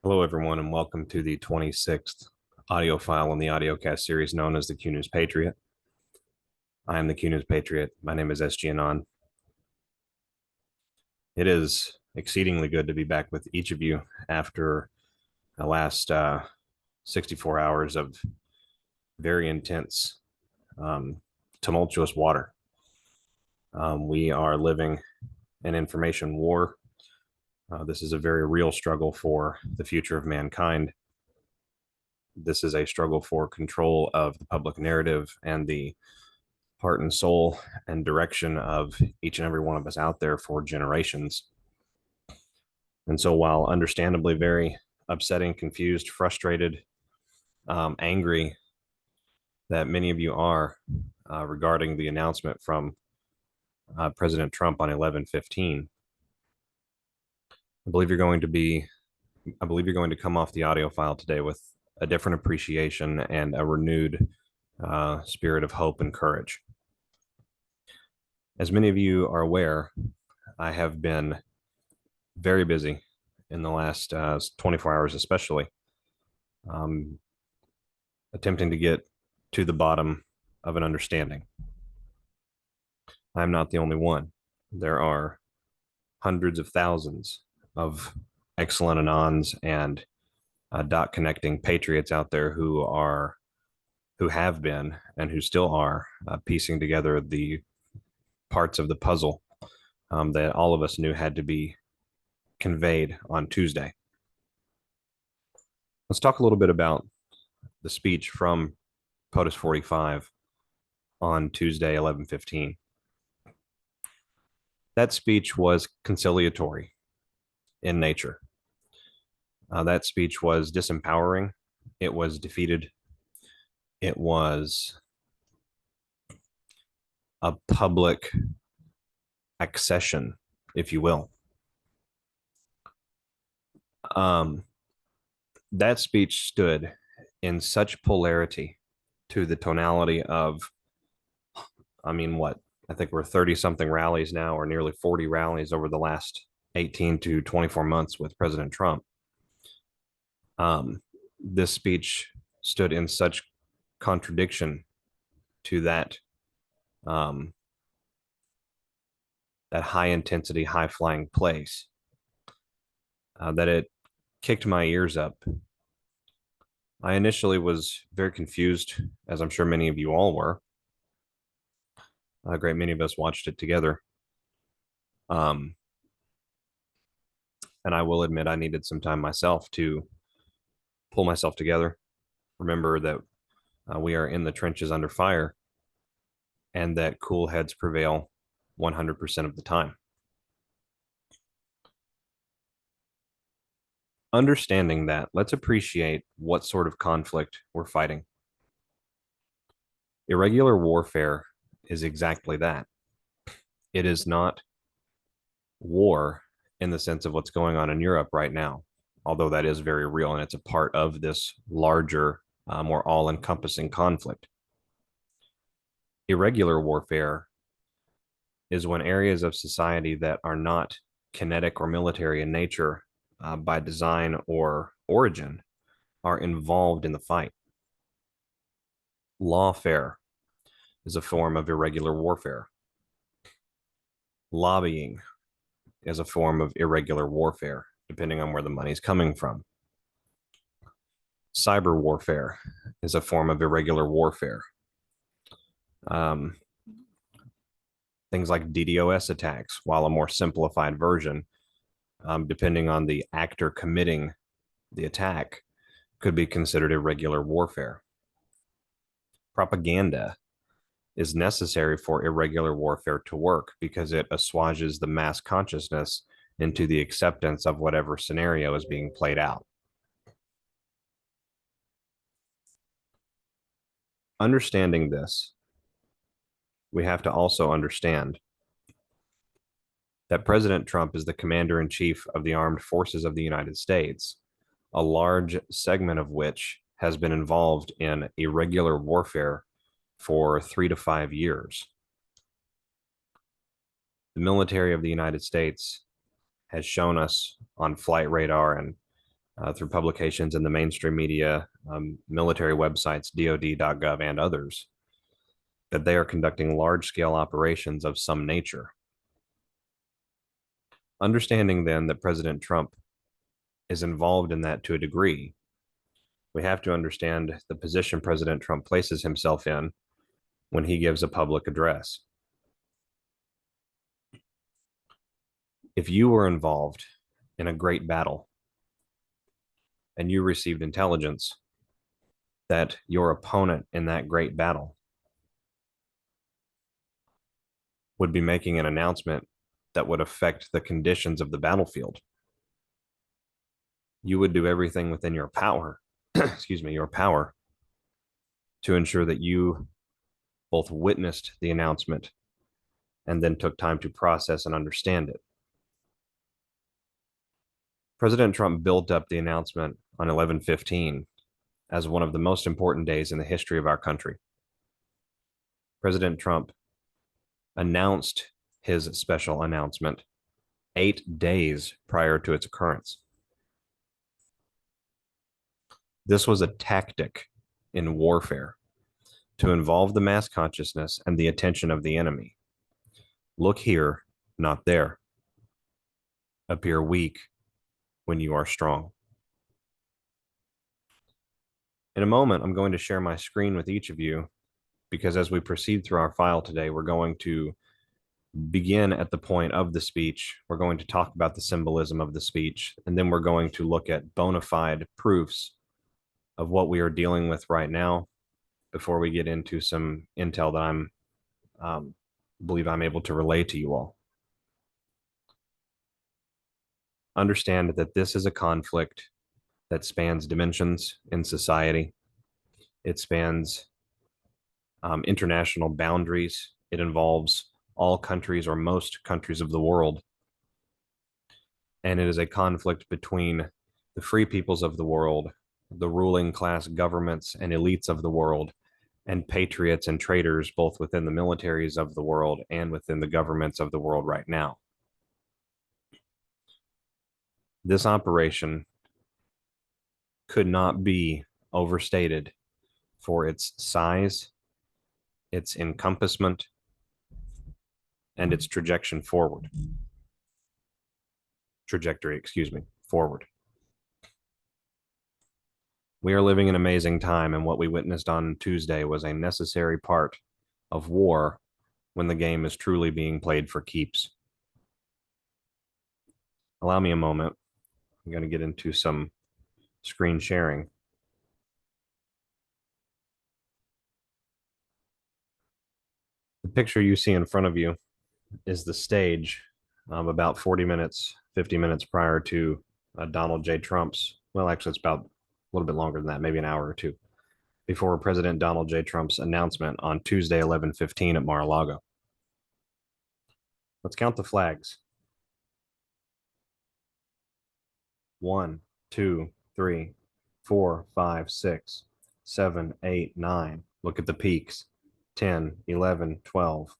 Hello, everyone, and welcome to the 26th audio file in the audiocast series known as the Q News Patriot. I am the Q News Patriot. My name is SGAnon. It is exceedingly good to be back with each of you after the last 64 hours of very intense, tumultuous water. We are living an information war. This is a very real struggle for the future of mankind. This is a struggle for control of the public narrative and the heart and soul and direction of each and every one of us out there for generations. And so while understandably very upsetting, confused, frustrated, angry that many of you are regarding the announcement from President Trump on 11/15, I believe you're going to come off the audio file today with a different appreciation and a renewed spirit of hope and courage. As many of you are aware, I have been very busy in the last 24 hours, especially, attempting to get to the bottom of an understanding. I'm not the only one. There are hundreds of thousands of excellent Anons and dot connecting patriots out there who have been and who still are piecing together the parts of the puzzle that all of us knew had to be conveyed on Tuesday. Let's talk a little bit about the speech from POTUS 45 on Tuesday, 11/15. That speech was conciliatory in nature. That speech was disempowering. It was defeated. It was a public accession, if you will. That speech stood in such polarity to the tonality of, I think we're 30-something rallies now, or nearly 40 rallies over the last 18 to 24 months with President Trump. This speech stood in such contradiction to that that high intensity, high flying place that it kicked my ears up. I initially was very confused, as I'm sure many of you all were. A great many of us watched it together. And I will admit I needed some time myself to pull myself together. Remember that we are in the trenches under fire and that cool heads prevail 100% of the time. Understanding that, let's appreciate what sort of conflict we're fighting. Irregular warfare is exactly that. It is not war in the sense of what's going on in Europe right now, although that is very real and it's a part of this larger, more all-encompassing conflict. Irregular warfare is when areas of society that are not kinetic or military in nature by design or origin are involved in the fight. Lawfare is a form of irregular warfare. Lobbying is a form of irregular warfare, depending on where the money's coming from. Cyber warfare is a form of irregular warfare. Things like DDoS attacks, while a more simplified version, depending on the actor committing the attack, could be considered irregular warfare. Propaganda is necessary for irregular warfare to work because it assuages the mass consciousness into the acceptance of whatever scenario is being played out. Understanding this, we have to also understand that President Trump is the commander-in-chief of the armed forces of the United States, a large segment of which has been involved in irregular warfare for 3 to 5 years. The military of the United States has shown us on flight radar and through publications in the mainstream media, military websites, DoD.gov, and others, that they are conducting large-scale operations of some nature. Understanding then that President Trump is involved in that to a degree, we have to understand the position President Trump places himself in when he gives a public address. If you were involved in a great battle and you received intelligence that your opponent in that great battle would be making an announcement that would affect the conditions of the battlefield, you would do everything within your power, your power, to ensure that you both witnessed the announcement and then took time to process and understand it. President Trump built up the announcement on 11/15 as one of the most important days in the history of our country. President Trump announced his special announcement 8 days prior to its occurrence. This was a tactic in warfare to involve the mass consciousness and the attention of the enemy. Look here, not there. Appear weak when you are strong. In a moment, I'm going to share my screen with each of you, because as we proceed through our file today, we're going to begin at the point of the speech. We're going to talk about the symbolism of the speech, and then we're going to look at bona fide proofs of what we are dealing with right now before we get into some intel that believe I'm able to relay to you all. Understand that this is a conflict that spans dimensions in society. It spans international boundaries. It involves all countries or most countries of the world. And it is a conflict between the free peoples of the world, the ruling class governments and elites of the world, and patriots and traitors, both within the militaries of the world and within the governments of the world right now. This operation could not be overstated for its size, its encompassment, and its trajectory forward. We are living an amazing time, and what we witnessed on Tuesday was a necessary part of war when the game is truly being played for keeps. Allow me a moment. I'm going to get into some screen sharing. The picture you see in front of you is the stage about 40 minutes, 50 minutes prior to Donald J. Trump's, well, actually, it's about a little bit longer than that, maybe an hour or two, before President Donald J. Trump's announcement on Tuesday, 11/15 at Mar-a-Lago. Let's count the flags. 1, 2, 3, 4, 5, 6, 7, 8, 9. Look at the peaks. 10, 11, 12.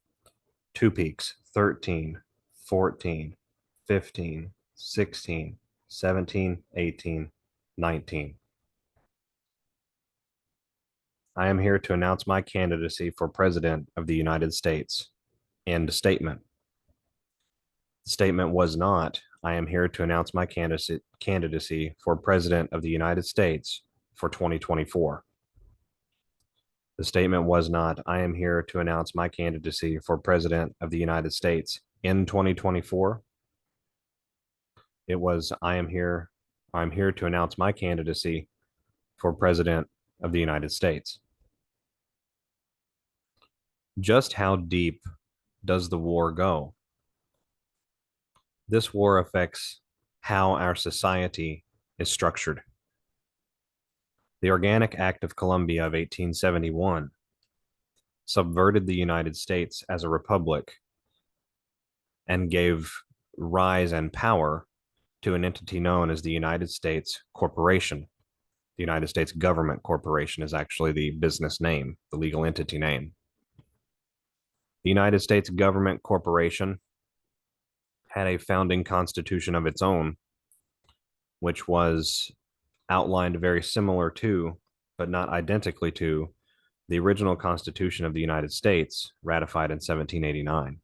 2 peaks. 13, 14, 15, 16, 17, 18, 19. I am here to announce my candidacy for President of the United States. End statement. The statement was not, I am here to announce my candidacy for President of the United States for 2024. The statement was not, I am here to announce my candidacy for President of the United States in 2024. It was, I'm here to announce my candidacy for President of the United States. Just how deep does the war go? This war affects how our society is structured. The Organic Act of Columbia of 1871 subverted the United States as a republic and gave rise and power to an entity known as the United States Corporation. The United States Government Corporation is actually the business name, the legal entity name. The United States Government Corporation had a founding constitution of its own, which was outlined very similar to, but not identically to, the original Constitution of the United States ratified in 1789.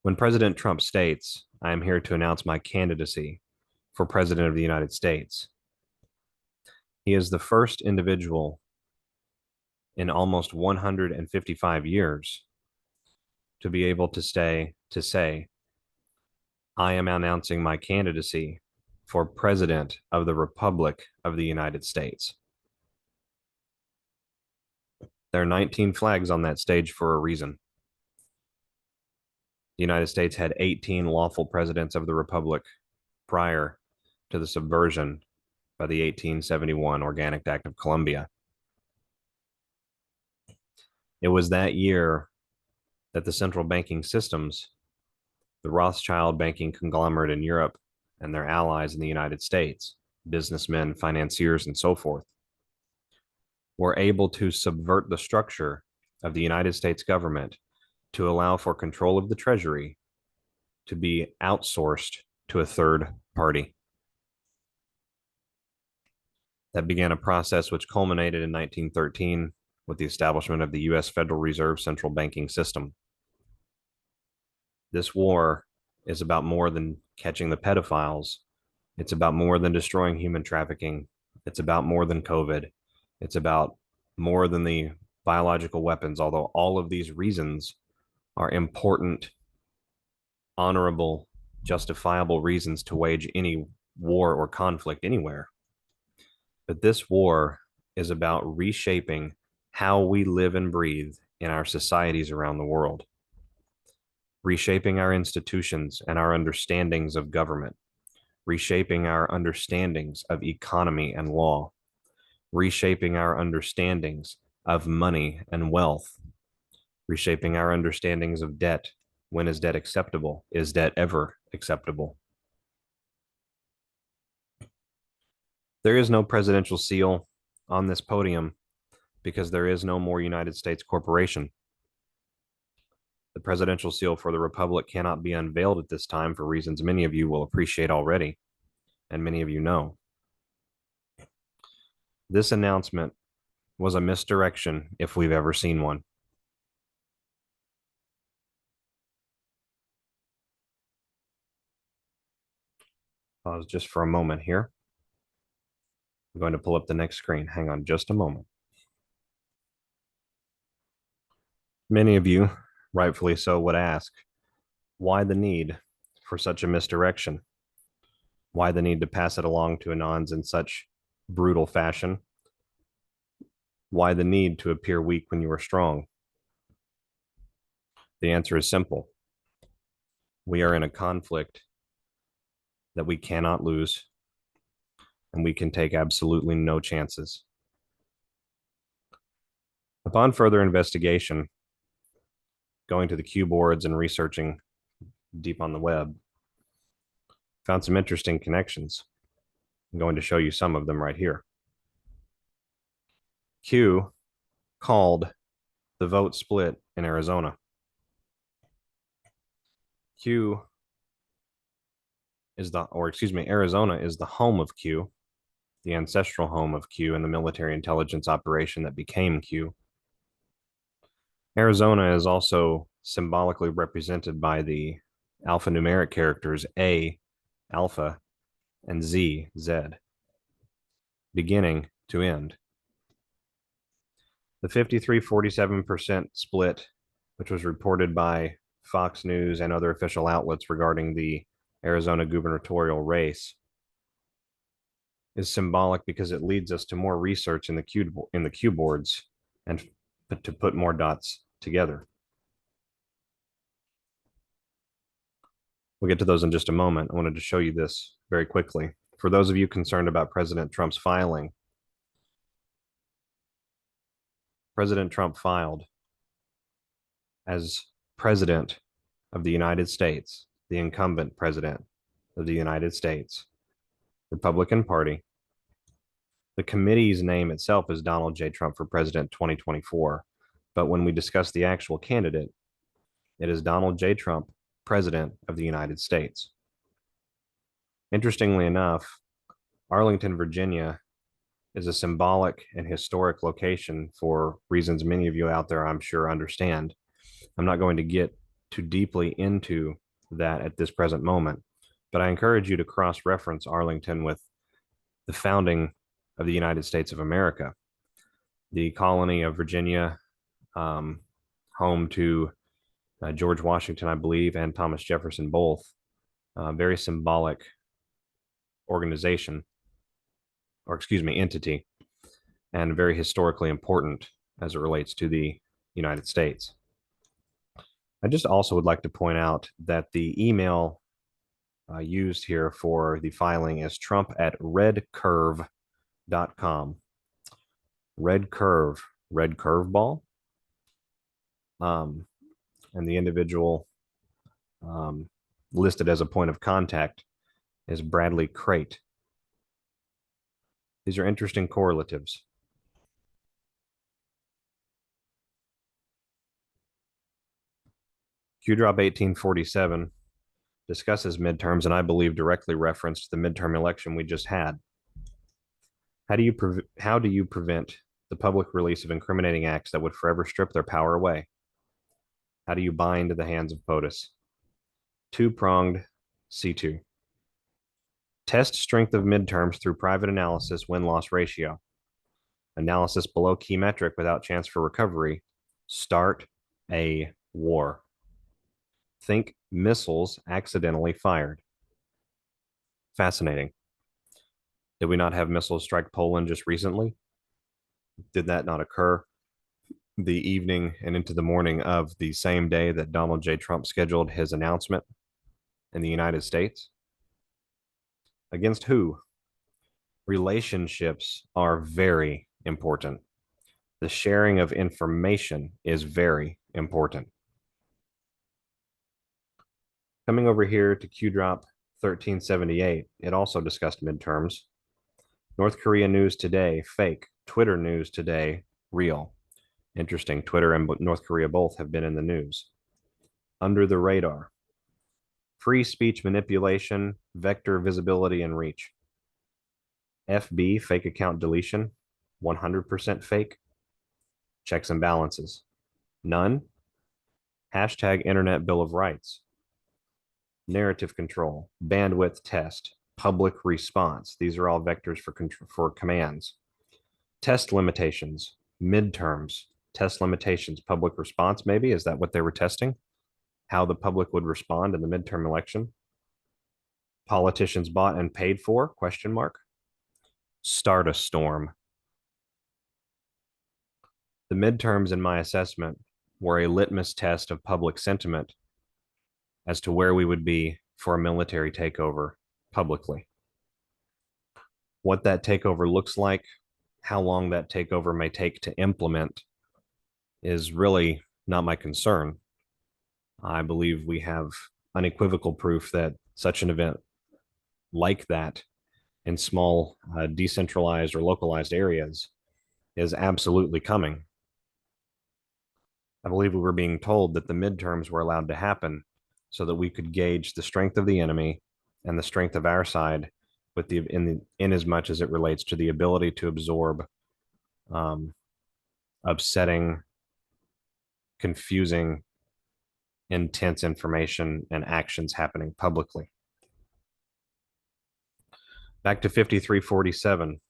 When President Trump states, "I am here to announce my candidacy for President of the United States," he is the first individual in almost 155 years to be able to say, "I am announcing my candidacy for President of the Republic of the United States." There are 19 flags on that stage for a reason. The United States had 18 lawful presidents of the Republic prior to the subversion by the 1871 Organic Act of Columbia. It was that year that the central banking systems, the Rothschild banking conglomerate in Europe and their allies in the United States, businessmen, financiers, and so forth, were able to subvert the structure of the United States government to allow for control of the Treasury to be outsourced to a third party. That began a process which culminated in 1913 with the establishment of the U.S. Federal Reserve central banking system. This war is about more than catching the pedophiles. It's about more than destroying human trafficking. It's about more than COVID. It's about more than the biological weapons, although all of these reasons are important, honorable, justifiable reasons to wage any war or conflict anywhere. But this war is about reshaping how we live and breathe in our societies around the world, reshaping our institutions and our understandings of government, reshaping our understandings of economy and law, reshaping our understandings of money and wealth, reshaping our understandings of debt. When is debt acceptable? Is debt ever acceptable? There is no presidential seal on this podium because there is no more United States corporation. The presidential seal for the Republic cannot be unveiled at this time for reasons many of you will appreciate already, and many of you know. This announcement was a misdirection if we've ever seen one. Pause just for a moment here. I'm going to pull up the next screen. Hang on just a moment. Many of you, rightfully so, would ask, why the need for such a misdirection? Why the need to pass it along to Anons in such brutal fashion? Why the need to appear weak when you are strong? The answer is simple. We are in a conflict that we cannot lose, and we can take absolutely no chances. Upon further investigation, going to the Q boards and researching deep on the web, found some interesting connections. I'm going to show you some of them right here. Q called the vote split in Arizona. Arizona is the home of Q, the ancestral home of Q and the military intelligence operation that became Q. Arizona is also symbolically represented by the alphanumeric characters A, alpha, and Z, Z, beginning to end. The 53-47% split, which was reported by Fox News and other official outlets regarding the Arizona gubernatorial race, is symbolic because it leads us to more research in the Q boards and to put more dots together. We'll get to those in just a moment. I wanted to show you this very quickly. For those of you concerned about President Trump's filing, President Trump filed as President of the United States, the incumbent President of the United States, Republican Party. The committee's name itself is Donald J. Trump for President 2024. But when we discuss the actual candidate, it is Donald J. Trump, President of the United States. Interestingly enough, Arlington, Virginia is a symbolic and historic location for reasons many of you out there, I'm sure, understand. I'm not going to get too deeply into that at this present moment, but I encourage you to cross-reference Arlington with the founding of the United States of America, the colony of Virginia, home to George Washington, I believe, and Thomas Jefferson both. Very symbolic organization, or excuse me, entity, and very historically important as it relates to the United States. I just also would like to point out that the email used here for the filing is trump@redcurve.com. Red curve, red curveball. And the individual listed as a point of contact is Bradley Crate. These are interesting correlatives. Q-Drop 1847 discusses midterms and I believe directly referenced the midterm election we just had. How do you prevent the public release of incriminating acts that would forever strip their power away? How do you bind the hands of POTUS? Two-pronged C2. Test strength of midterms through private analysis win-loss ratio. Analysis below key metric without chance for recovery. Start a war. Think missiles accidentally fired. Fascinating. Did we not have missiles strike Poland just recently? Did that not occur the evening and into the morning of the same day that Donald J. Trump scheduled his announcement in the United States? Against who? Relationships are very important. The sharing of information is very important. Coming over here to Q-Drop 1378, it also discussed midterms. North Korea news today, fake. Twitter news today, real. Interesting. Twitter and North Korea both have been in the news. Under the radar. Free speech manipulation, vector visibility and reach. FB, fake account deletion, 100% fake. Checks and balances. None. Hashtag Internet Bill of Rights. Narrative control, bandwidth test, public response. These are all vectors for commands. Test limitations, midterms, test limitations, public response maybe? Is that what they were testing? How the public would respond in the midterm election? Politicians bought and paid for, question mark. Start a storm. The midterms, in my assessment, were a litmus test of public sentiment as to where we would be for a military takeover publicly. What that takeover looks like, how long that takeover may take to implement is really not my concern. I believe we have unequivocal proof that such an event like that in small decentralized or localized areas is absolutely coming. I believe we were being told that the midterms were allowed to happen so that we could gauge the strength of the enemy and the strength of our side with in as much as it relates to the ability to absorb upsetting, confusing, intense information and actions happening publicly. Back to 5347.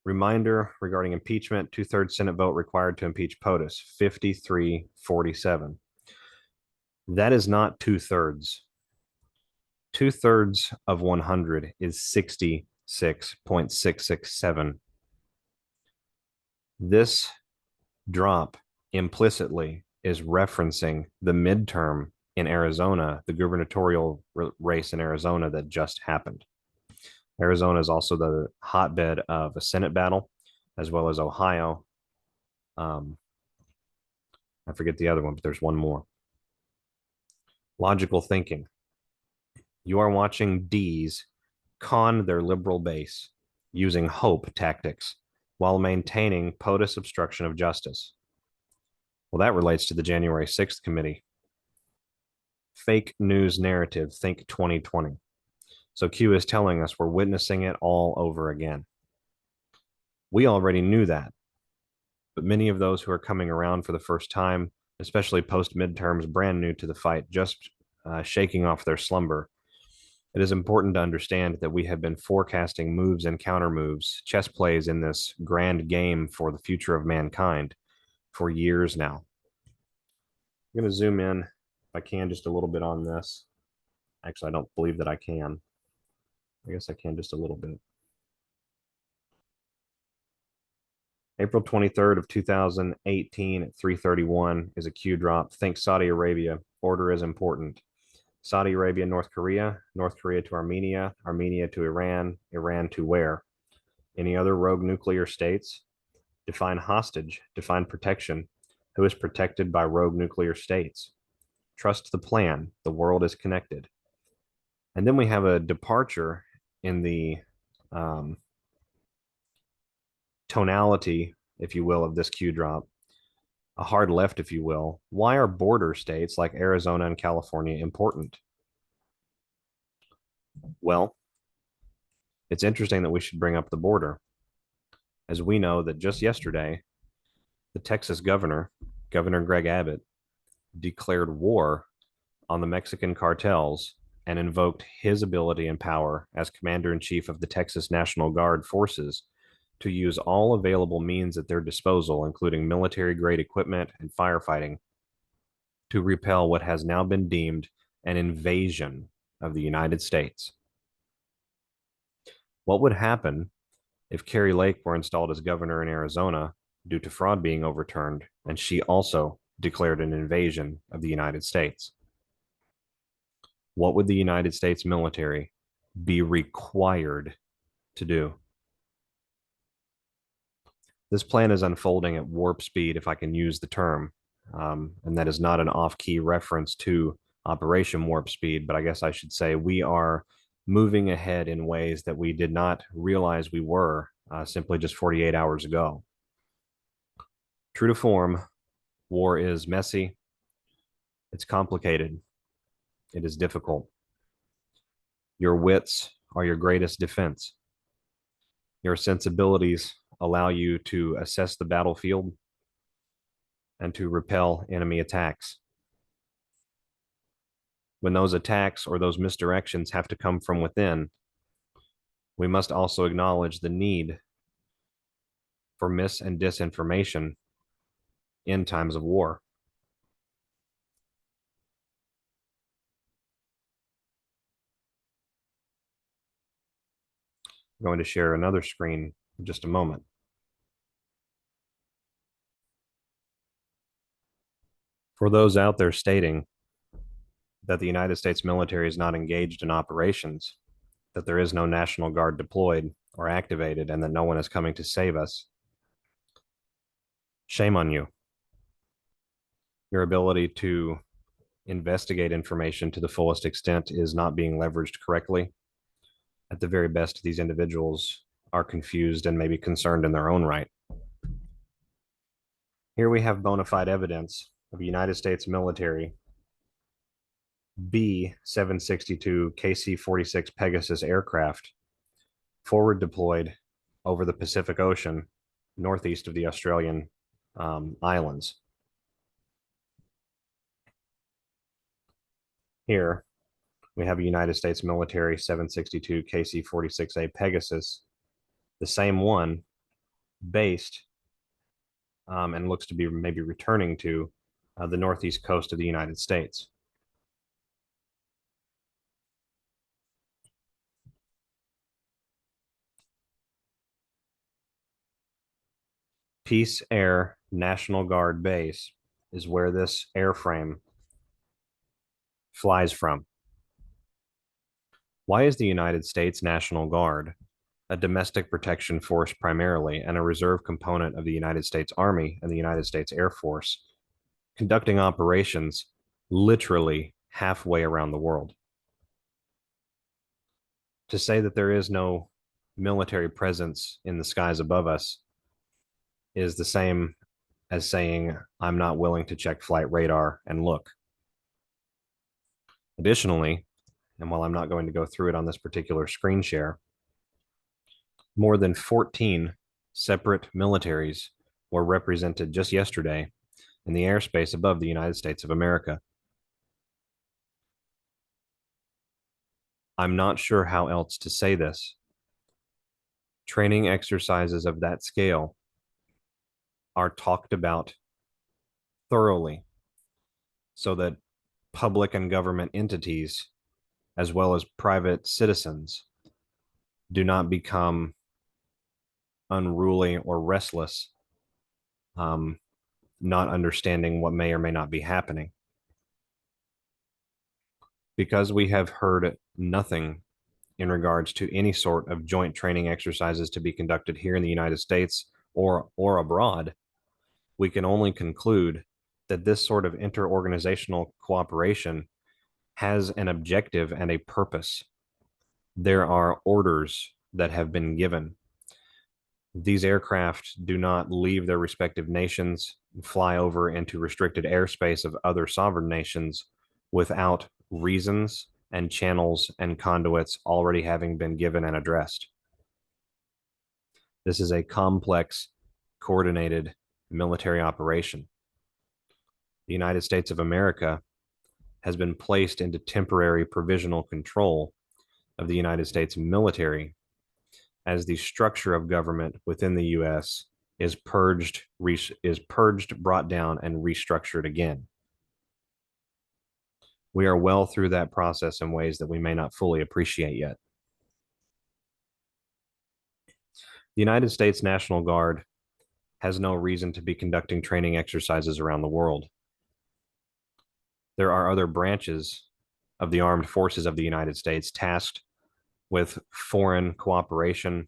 Reminder regarding impeachment, 2/3 Senate vote required to impeach POTUS, 5347. That is not 2/3. 2/3 of 100 is 66.667. This drop implicitly is referencing the midterm in Arizona, the gubernatorial race in Arizona that just happened. Arizona is also the hotbed of a Senate battle, as well as Ohio. I forget the other one, but there's one more. Logical thinking. You are watching D's con their liberal base using hope tactics while maintaining POTUS obstruction of justice. Well, that relates to the January 6th committee. Fake news narrative, think 2020. So Q is telling us we're witnessing it all over again. We already knew that, but many of those who are coming around for the first time, especially post midterms, brand new to the fight, just shaking off their slumber, it is important to understand that we have been forecasting moves and counter moves, chess plays in this grand game for the future of mankind for years now. I'm going to zoom in, if I can, just a little bit on this. Actually, I don't believe that I can. I guess I can just a little bit. April 23rd of 2018 at 3:31 is a Q drop. Think Saudi Arabia. Order is important. Saudi Arabia, North Korea to Armenia, Armenia to Iran, Iran to where? Any other rogue nuclear states? Define hostage, define protection. Who is protected by rogue nuclear states? Trust the plan. The world is connected. And then we have a departure in the tonality, if you will, of this Q drop, a hard left, if you will. Why are border states like Arizona and California important? Well, it's interesting that we should bring up the border, as we know that just yesterday, the Texas governor, Governor Greg Abbott, declared war on the Mexican cartels and invoked his ability and power as commander-in-chief of the Texas National Guard forces to use all available means at their disposal, including military-grade equipment and firefighting, to repel what has now been deemed an invasion of the United States. What would happen if Kari Lake were installed as governor in Arizona due to fraud being overturned, and she also declared an invasion of the United States? What would the United States military be required to do? This plan is unfolding at warp speed, if I can use the term, and that is not an off-key reference to Operation Warp Speed, but I guess I should say we are moving ahead in ways that we did not realize we were simply just 48 hours ago. True to form, war is messy, it's complicated, it is difficult. Your wits are your greatest defense. Your sensibilities allow you to assess the battlefield and to repel enemy attacks. When those attacks or those misdirections have to come from within, we must also acknowledge the need for mis and disinformation in times of war. I'm going to share another screen in just a moment. For those out there stating that the United States military is not engaged in operations, that there is no National Guard deployed or activated, and that no one is coming to save us, shame on you. Your ability to investigate information to the fullest extent is not being leveraged correctly. At the very best, these individuals are confused and maybe concerned in their own right. Here we have bona fide evidence of a United States military B-762 KC-46 Pegasus aircraft forward deployed over the Pacific Ocean, northeast of the Australian islands. Here, we have a United States military 762 KC-46A Pegasus, the same one, based and looks to be maybe returning to the northeast coast of the United States. Peace Air National Guard Base is where this airframe flies from. Why is the United States National Guard, a domestic protection force primarily and a reserve component of the United States Army and the United States Air Force, conducting operations literally halfway around the world? To say that there is no military presence in the skies above us is the same as saying, I'm not willing to check flight radar and look. Additionally, and while I'm not going to go through it on this particular screen share, more than 14 separate militaries were represented just yesterday in the airspace above the United States of America. I'm not sure how else to say this. Training exercises of that scale are talked about thoroughly so that public and government entities, as well as private citizens, do not become unruly or restless, not understanding what may or may not be happening. Because we have heard nothing in regards to any sort of joint training exercises to be conducted here in the United States or abroad, we can only conclude that this sort of interorganizational cooperation has an objective and a purpose. There are orders that have been given. These aircraft do not leave their respective nations and fly over into restricted airspace of other sovereign nations without reasons and channels and conduits already having been given and addressed. This is a complex, coordinated military operation. The United States of America has been placed into temporary provisional control of the United States military as the structure of government within the U.S. is purged, brought down, and restructured again. We are well through that process in ways that we may not fully appreciate yet. The United States National Guard has no reason to be conducting training exercises around the world. There are other branches of the armed forces of the United States tasked with foreign cooperation,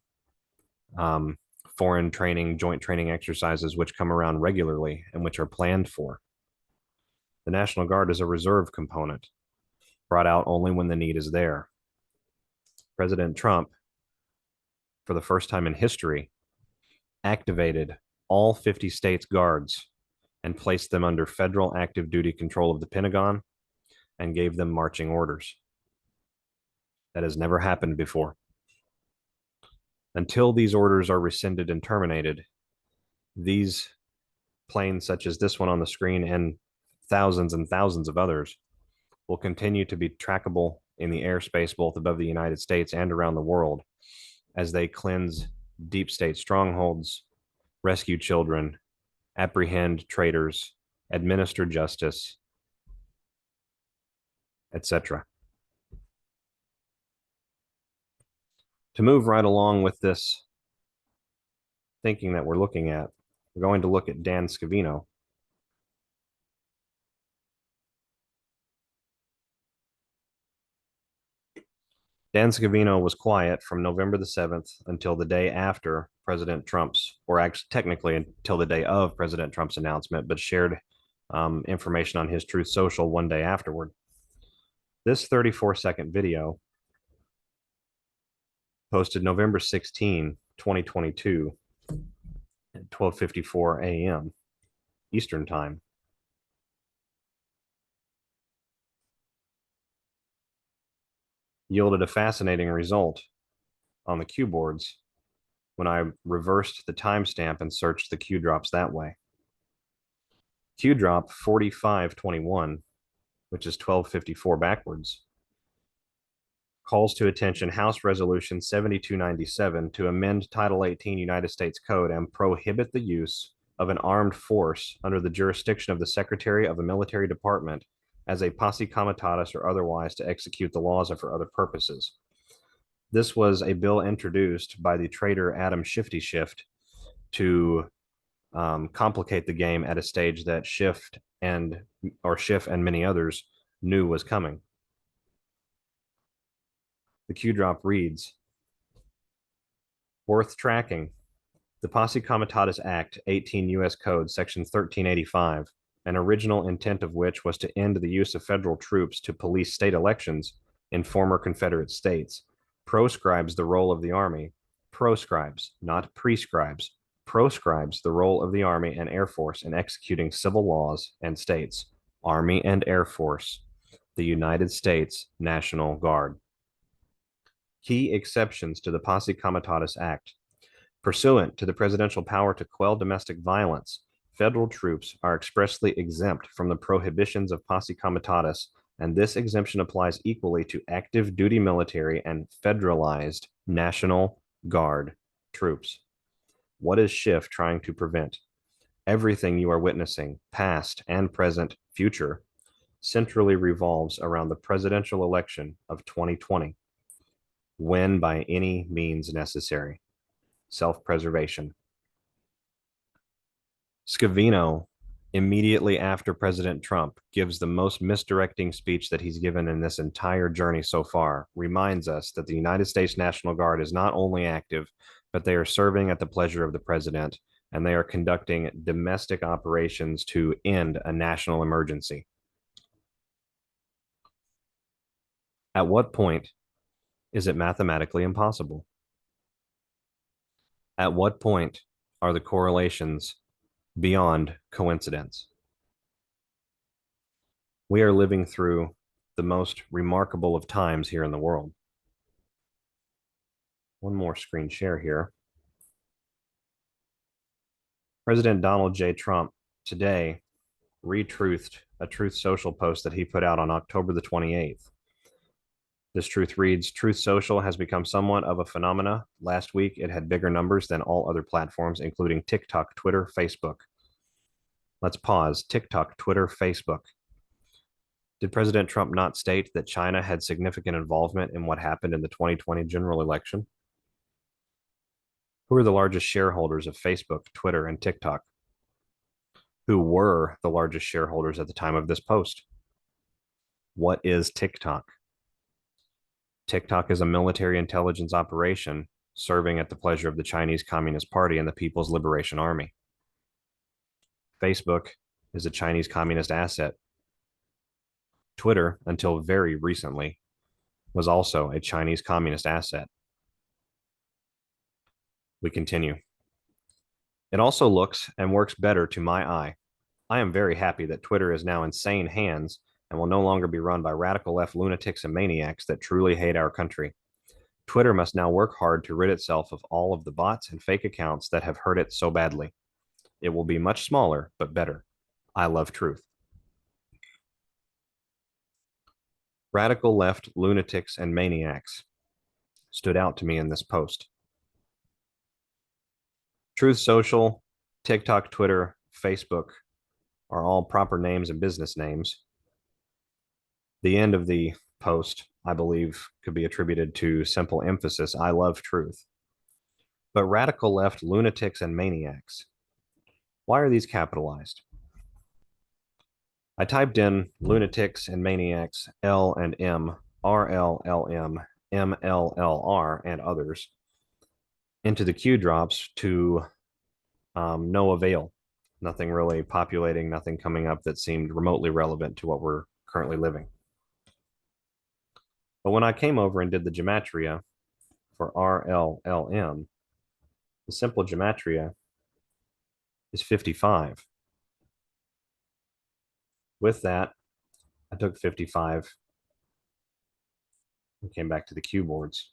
foreign training, joint training exercises, which come around regularly and which are planned for. The National Guard is a reserve component, brought out only when the need is there. President Trump, for the first time in history, activated all 50 states' guards and placed them under federal active duty control of the Pentagon and gave them marching orders. That has never happened before. Until these orders are rescinded and terminated, these planes, such as this one on the screen and thousands of others, will continue to be trackable in the airspace both above the United States and around the world as they cleanse deep state strongholds, rescue children, apprehend traitors, administer justice, etc. To move right along with this thinking that we're looking at, we're going to look at Dan Scavino. Dan Scavino was quiet from November the 7th until the day after President Trump's, or actually technically until the day of President Trump's announcement, but shared information on his TruthSocial one day afterward. This 34-second video, posted November 16, 2022, at 12:54 a.m. Eastern Time, yielded a fascinating result on the Q boards when I reversed the timestamp and searched the Q drops that way. Q drop 4521, which is 12:54 backwards, calls to attention House Resolution 7297 to amend Title 18 United States Code and prohibit the use of an armed force under the jurisdiction of the Secretary of a military department as a posse comitatus or otherwise to execute the laws or for other purposes. This was a bill introduced by the traitor Adam Shifty Shift to complicate the game at a stage that Schiff and many others knew was coming. The Q drop reads, worth tracking. The Posse Comitatus Act, 18 U.S. Code, Section 1385, an original intent of which was to end the use of federal troops to police state elections in former Confederate states, proscribes the role of the Army, proscribes, not prescribes, proscribes the role of the Army and Air Force in executing civil laws and states, Army and Air Force, the United States National Guard. Key exceptions to the Posse Comitatus Act. Pursuant to the presidential power to quell domestic violence, federal troops are expressly exempt from the prohibitions of Posse Comitatus, and this exemption applies equally to active duty military and federalized National Guard troops. What is Schiff trying to prevent? Everything you are witnessing, past and present, future, centrally revolves around the presidential election of 2020. Win by any means necessary. Self-preservation. Scavino, immediately after President Trump gives the most misdirecting speech that he's given in this entire journey so far, reminds us that the United States National Guard is not only active, but they are serving at the pleasure of the president, and they are conducting domestic operations to end a national emergency. At what point is it mathematically impossible? At what point are the correlations beyond coincidence? We are living through the most remarkable of times here in the world. One more screen share here. President Donald J. Trump today retruthed a TruthSocial post that he put out on October the 28th. This truth reads, TruthSocial has become somewhat of a phenomena. Last week, it had bigger numbers than all other platforms, including TikTok, Twitter, Facebook. Let's pause. TikTok, Twitter, Facebook. Did President Trump not state that China had significant involvement in what happened in the 2020 general election? Who are the largest shareholders of Facebook, Twitter, and TikTok? Who were the largest shareholders at the time of this post? What is TikTok? TikTok is a military intelligence operation serving at the pleasure of the Chinese Communist Party and the People's Liberation Army. Facebook is a Chinese communist asset. Twitter, until very recently, was also a Chinese communist asset. We continue. It also looks and works better to my eye. I am very happy that Twitter is now in sane hands and will no longer be run by radical left lunatics and maniacs that truly hate our country. Twitter must now work hard to rid itself of all of the bots and fake accounts that have hurt it so badly. It will be much smaller, but better. I love truth. Radical left lunatics and maniacs stood out to me in this post. TruthSocial, TikTok, Twitter, Facebook are all proper names and business names. The end of the post, I believe, could be attributed to simple emphasis. I love truth. But radical left lunatics and maniacs, why are these capitalized? I typed in lunatics and maniacs, L and M, RLLM, MLLR, and others into the Q drops to no avail. Nothing really populating, nothing coming up that seemed remotely relevant to what we're currently living. But when I came over and did the gematria for RLLM, the simple gematria is 55. With that, I took 55 and came back to the Q boards.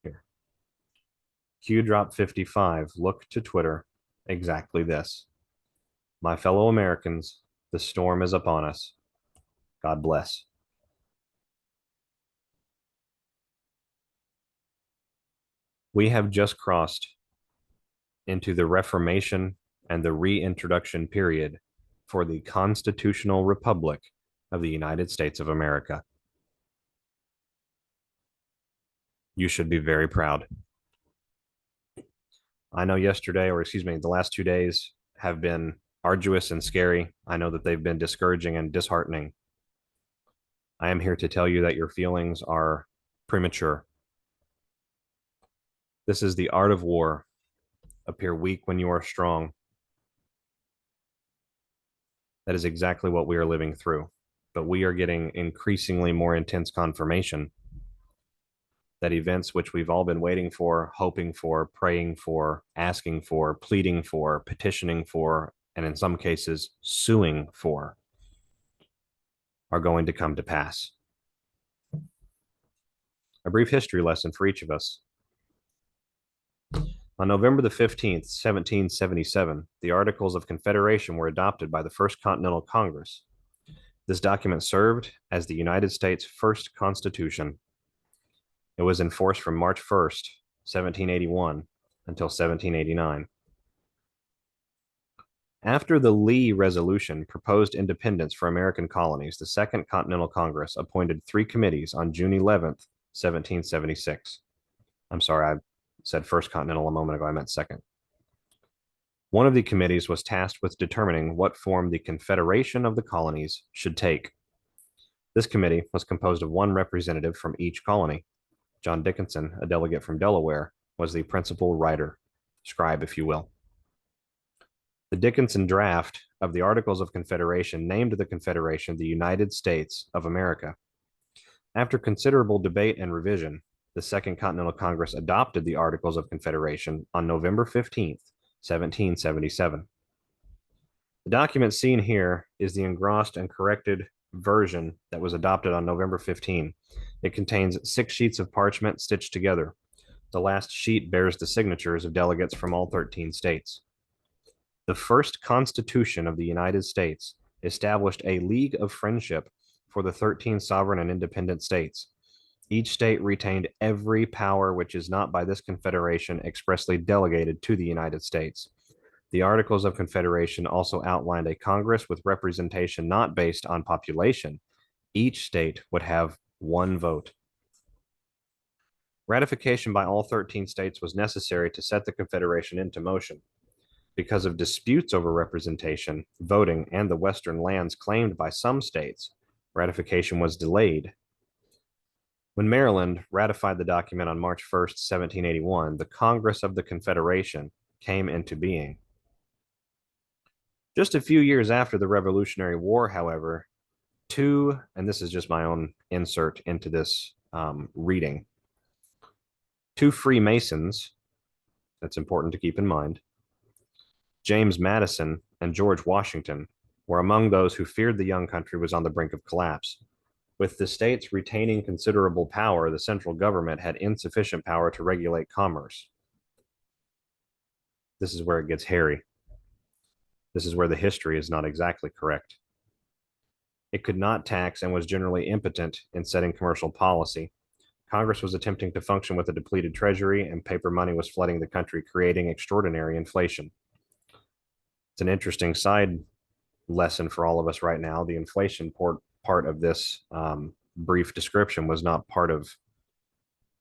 Here. Q drop 55, look to Twitter, exactly this. My fellow Americans, the storm is upon us. God bless. We have just crossed into the Reformation and the reintroduction period for the constitutional republic of the United States of America. You should be very proud. I know the last 2 days have been arduous and scary. I know that they've been discouraging and disheartening. I am here to tell you that your feelings are premature. This is the art of war. Appear weak when you are strong. That is exactly what we are living through. But we are getting increasingly more intense confirmation that events which we've all been waiting for, hoping for, praying for, asking for, pleading for, petitioning for, and in some cases suing for, are going to come to pass. A brief history lesson for each of us. On November the 15th, 1777, the Articles of Confederation were adopted by the First Continental Congress. This document served as the United States' first constitution. It was in force from March 1st, 1781 until 1789. After the Lee Resolution proposed independence for American colonies, the Second Continental Congress appointed 3 committees on June 11th, 1776. I'm sorry, I said First Continental a moment ago, I meant Second. One of the committees was tasked with determining what form the Confederation of the Colonies should take. This committee was composed of 1 representative from each colony. John Dickinson, a delegate from Delaware, was the principal writer, scribe, if you will. The Dickinson draft of the Articles of Confederation named the Confederation the United States of America. After considerable debate and revision, the Second Continental Congress adopted the Articles of Confederation on November 15th, 1777. The document seen here is the engrossed and corrected version that was adopted on November 15. It contains 6 sheets of parchment stitched together. The last sheet bears the signatures of delegates from all 13 states. The first Constitution of the United States established a League of Friendship for the 13 sovereign and independent states. Each state retained every power which is not by this Confederation expressly delegated to the United States. The Articles of Confederation also outlined a Congress with representation not based on population. Each state would have 1 vote. Ratification by all 13 states was necessary to set the Confederation into motion. Because of disputes over representation, voting, and the western lands claimed by some states, ratification was delayed. When Maryland ratified the document on March 1st, 1781, the Congress of the Confederation came into being. Just a few years after the Revolutionary War, however, 2, and this is just my own insert into this reading, 2 Freemasons, that's important to keep in mind, James Madison and George Washington, were among those who feared the young country was on the brink of collapse. With the states retaining considerable power, the central government had insufficient power to regulate commerce. This is where it gets hairy. This is where the history is not exactly correct. It could not tax and was generally impotent in setting commercial policy. Congress was attempting to function with a depleted treasury, and paper money was flooding the country, creating extraordinary inflation. It's an interesting side lesson for all of us right now. The inflation part of this brief description was not part of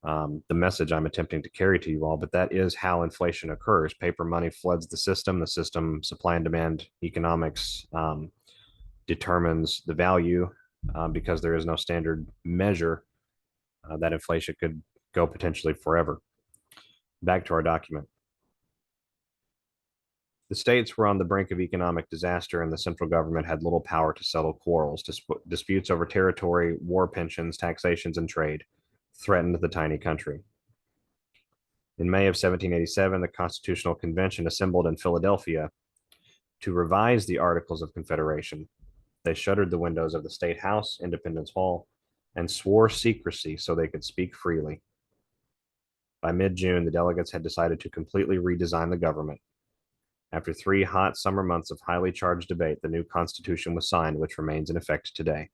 the message I'm attempting to carry to you all, but that is how inflation occurs. Paper money floods the system, supply and demand economics determines the value because there is no standard measure that inflation could go potentially forever. Back to our document. The states were on the brink of economic disaster, and the central government had little power to settle quarrels. Disputes over territory, war pensions, taxations, and trade threatened the tiny country. In May of 1787, the Constitutional Convention assembled in Philadelphia to revise the Articles of Confederation. They shuttered the windows of the State House, Independence Hall, and swore secrecy so they could speak freely. By mid-June, the delegates had decided to completely redesign the government. After 3 hot summer months of highly charged debate, the new Constitution was signed, which remains in effect today.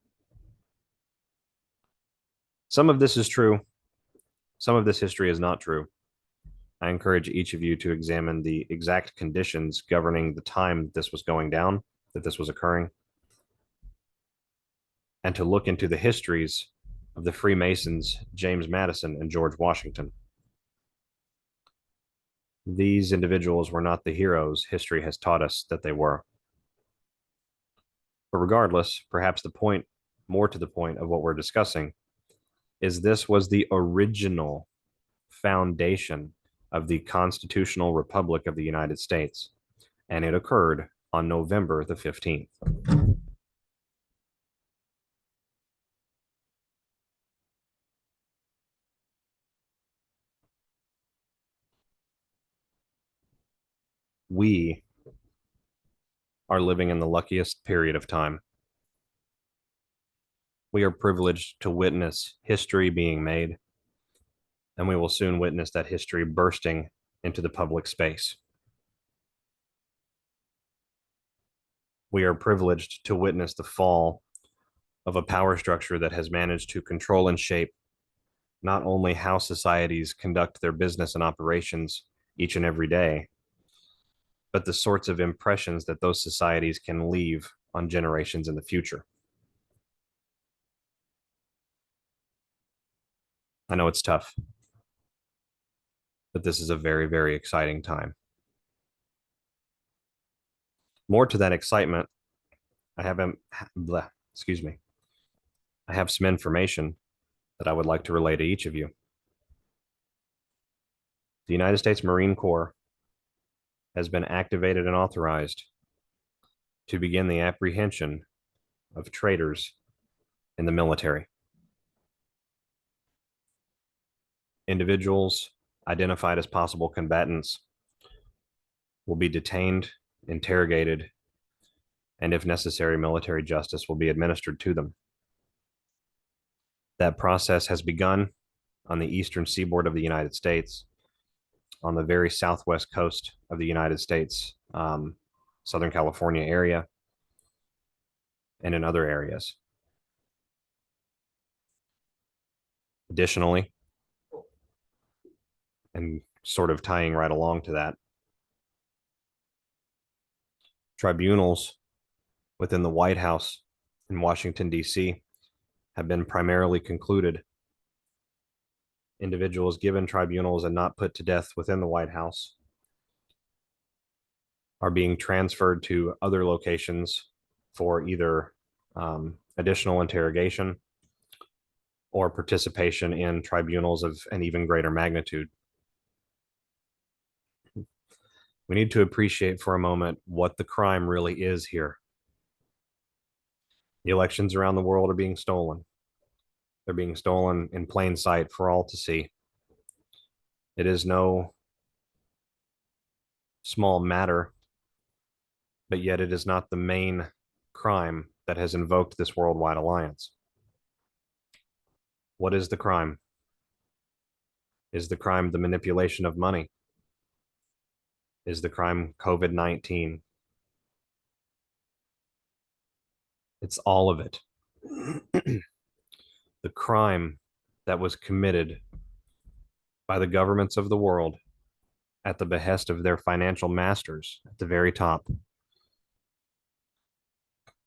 Some of this is true. Some of this history is not true. I encourage each of you to examine the exact conditions governing the time this was going down, that this was occurring, and to look into the histories of the Freemasons, James Madison and George Washington. These individuals were not the heroes history has taught us that they were. But regardless, perhaps more to the point of what we're discussing, is this was the original foundation of the constitutional republic of the United States, and it occurred on November the 15th. We are living in the luckiest period of time. We are privileged to witness history being made, and we will soon witness that history bursting into the public space. We are privileged to witness the fall of a power structure that has managed to control and shape not only how societies conduct their business and operations each and every day, but the sorts of impressions that those societies can leave on generations in the future. I know it's tough, but this is a very, very exciting time. More to that excitement, I have I have some information that I would like to relay to each of you. The United States Marine Corps has been activated and authorized to begin the apprehension of traitors in the military. Individuals identified as possible combatants will be detained, interrogated, and if necessary, military justice will be administered to them. That process has begun on the eastern seaboard of the United States, on the very southwest coast of the United States, Southern California area, and in other areas. Additionally, and sort of tying right along to that, tribunals within the White House in Washington, D.C. have been primarily concluded. Individuals given tribunals and not put to death within the White House are being transferred to other locations for either additional interrogation or participation in tribunals of an even greater magnitude. We need to appreciate for a moment what the crime really is here. The elections around the world are being stolen. They're being stolen in plain sight for all to see. It is no small matter, but yet it is not the main crime that has invoked this worldwide alliance. What is the crime? Is the crime the manipulation of money? Is the crime COVID-19? It's all of it. The crime that was committed by the governments of the world at the behest of their financial masters at the very top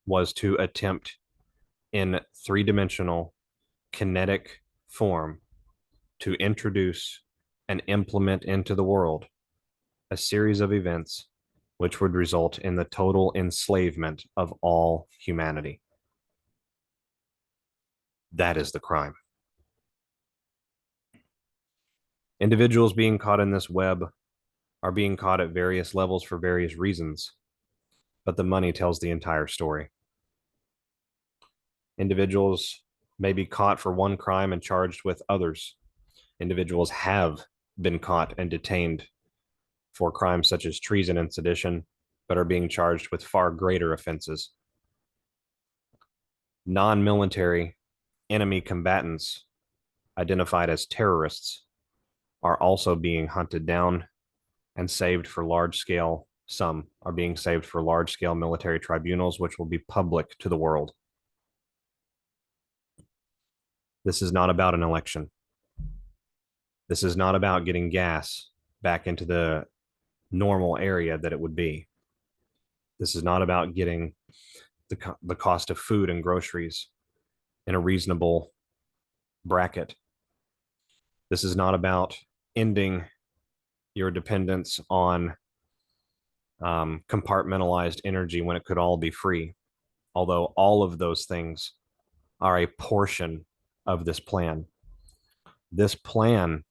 was to attempt in three-dimensional kinetic form to introduce and implement into the world a series of events which would result in the total enslavement of all humanity. That is the crime. Individuals being caught in this web are being caught at various levels for various reasons, but the money tells the entire story. Individuals may be caught for one crime and charged with others. Individuals have been caught and detained for crimes such as treason and sedition, but are being charged with far greater offenses. Non-military enemy combatants identified as terrorists are also being hunted down and saved for large-scale, some are being saved for large-scale military tribunals, which will be public to the world. This is not about an election. This is not about getting gas back into the normal area that it would be. This is not about getting the cost of food and groceries in a reasonable bracket. This is not about ending your dependence on compartmentalized energy when it could all be free, although all of those things are a portion of this plan. This plan,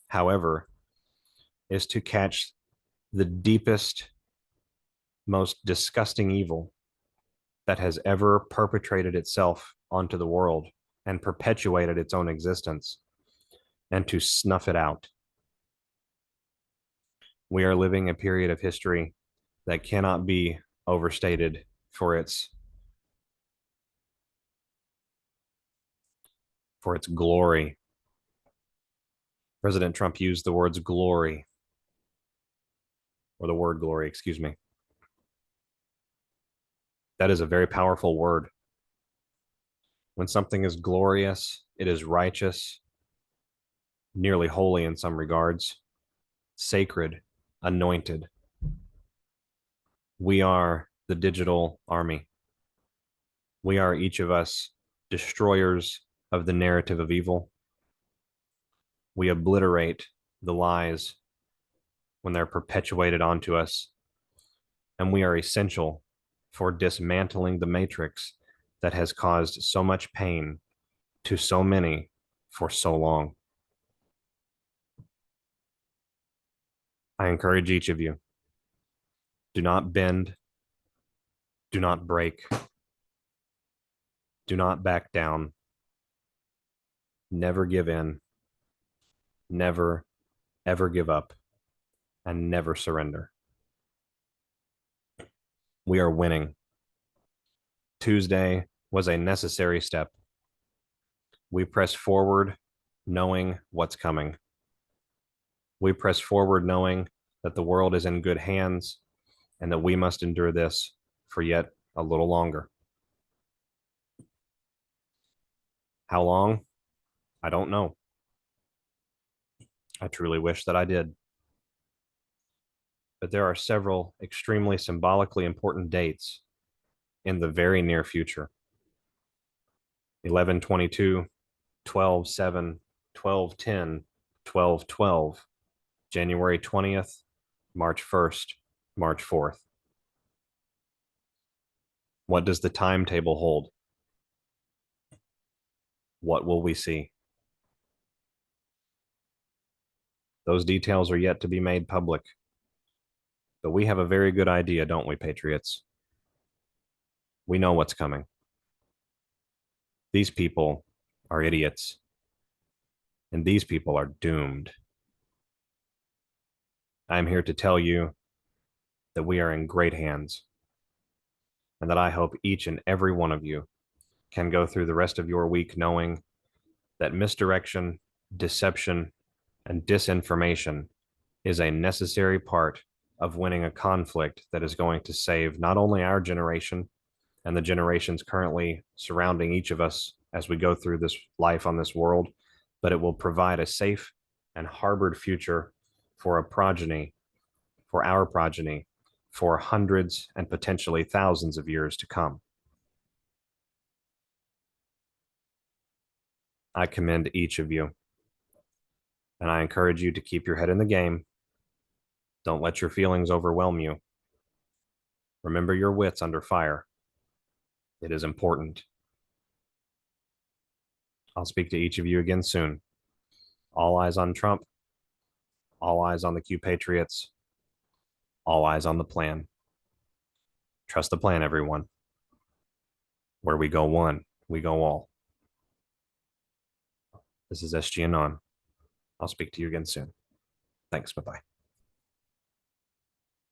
however, is to catch the deepest, most disgusting evil that has ever perpetrated itself onto the world and perpetuated its own existence, and to snuff it out. We are living a period of history that cannot be overstated for its glory. President Trump used the words glory, or the word glory, excuse me. That is a very powerful word. When something is glorious, it is righteous, nearly holy in some regards, sacred, anointed. We are the digital army. We are each of us destroyers of the narrative of evil. We obliterate the lies when they're perpetuated onto us. And we are essential for dismantling the matrix that has caused so much pain to so many for so long. I encourage each of you, do not bend, do not break, do not back down, never give in, never, ever give up, and never surrender. We are winning. Tuesday was a necessary step. We press forward knowing what's coming. We press forward knowing that the world is in good hands and that we must endure this for yet a little longer. How long? I don't know. I truly wish that I did. But there are several extremely symbolically important dates in the very near future. 11/22, 12/7, 12/10, 12/12, January 20th, March 1st, March 4th. What does the timetable hold? What will we see? Those details are yet to be made public. But we have a very good idea, don't we, Patriots? We know what's coming. These people are idiots. And these people are doomed. I'm here to tell you that we are in great hands, and that I hope each and every one of you can go through the rest of your week knowing that misdirection, deception, and disinformation is a necessary part of winning a conflict that is going to save not only our generation and the generations currently surrounding each of us as we go through this life on this world, but it will provide a safe and harbored future for a progeny, for our progeny, for hundreds and potentially thousands of years to come. I commend each of you, and I encourage you to keep your head in the game. Don't let your feelings overwhelm you. Remember your wits under fire. It is important. I'll speak to each of you again soon. All eyes on Trump. All eyes on the Q Patriots. All eyes on the plan. Trust the plan, everyone. Where we go one, we go all. This is SGAnon. I'll speak to you again soon. Thanks. Bye-bye.